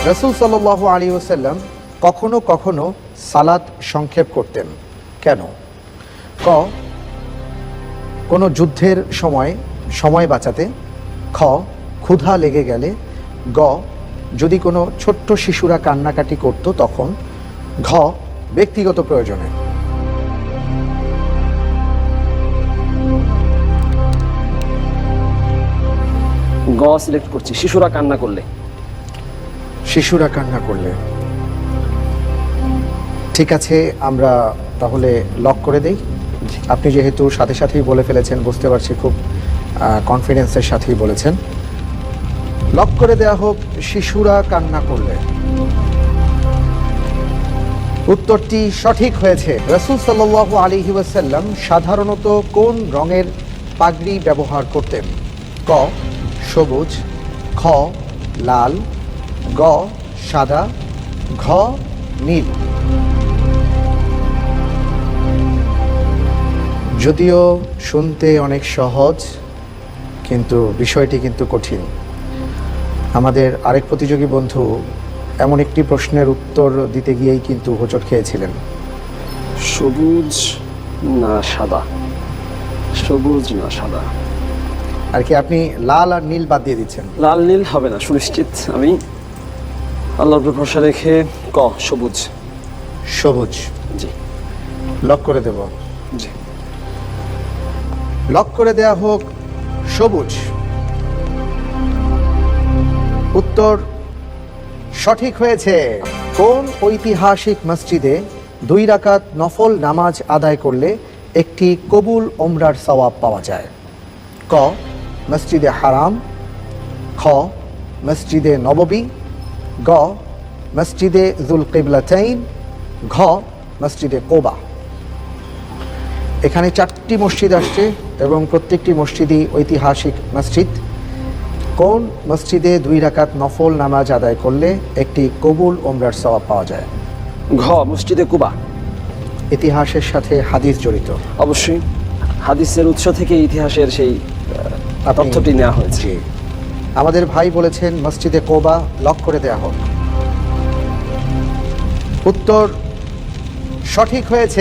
রাসূল সাল্লাল্লাহু আলাইহি ওয়াসাল্লাম কখনো কখনো সালাত সংক্ষেপ করতেন কেন? ক, কোনো যুদ্ধের সময় বাঁচাতে। খ, ক্ষুধা লেগে গেলে। গ, যদি কোনো ছোট্ট শিশুরা কান্নাকাটি করত তখন। ঘ, ব্যক্তিগত প্রয়োজনে। গ সিলেক্ট করছি, শিশুরা কান্না করলে। শিশুরা কান্না করলে। ঠিক আছে, আমরা তাহলে লক করে দেই। আপনি যেহেতু সাথে সাথেই বলে ফেলেছেন, বুঝতে পারছি খুব কনফিডেন্সের সাথেই বলেছেন। লক করে দেয়া হোক, শিশুরা কান্না করলে। উত্তরটি সঠিক হয়েছে। রাসূল সাল্লাল্লাহু আলাইহি ওয়াসাল্লাম সাধারণত কোন রঙের পাগড়ি ব্যবহার করতেন? ক, সবুজ। খ, লাল। গ, সাদা। ঘ, নীল। যদিও শুনতে অনেক সহজ, কিন্তু বিষয়টি কিন্তু কঠিন। আমাদের আরেক প্রতিযোগী বন্ধু এমন একটি প্রশ্নের উত্তর দিতে গিয়েই কিন্তু হোঁচট খেয়েছিলেন। সবুজ না সাদা, সবুজ না সাদা। আর কি আপনি লাল আর নীল বাদ দিয়ে দিচ্ছেন? লাল নীল হবে না, সুনিশ্চিত আমি আল্লাহর উপর ভরসা রেখে ক, সবুজ। সবুজ জি লক করে দেব। জি লক করে দেয়া হোক, সবুজ। উত্তর সঠিক হয়েছে। কোন ঐতিহাসিক মসজিদে 2 রাকাত নফল নামাজ আদায় করলে একটি কবুল ওমরার সওয়াব পাওয়া যায়? ক, মসজিদে হারাম। খ, মসজিদে নববী। গ, মসজিদে যুল কিবলাতাইন। ঘ, মসজিদে কোবা। এখানে 4টি মসজিদ আসছে এবং প্রত্যেকটি মসজিদই ঐতিহাসিক মসজিদ। কোন মসজিদে 2 রাকাত নফল নামাজ আদায় করলে একটি কবুল ওমরার সওয়াব পাওয়া যায়? ঘ, মসজিদে কুবা। ইতিহাসের সাথে হাদিস জড়িত। অবশ্যই হাদিসের উৎস থেকে ইতিহাসের সেই তথ্যটি নেওয়া হয়েছে। জি, আমাদের ভাই বলেছেন মসজিদে কোবা। লক করে দেয়া হোক। উত্তর সঠিক হয়েছে।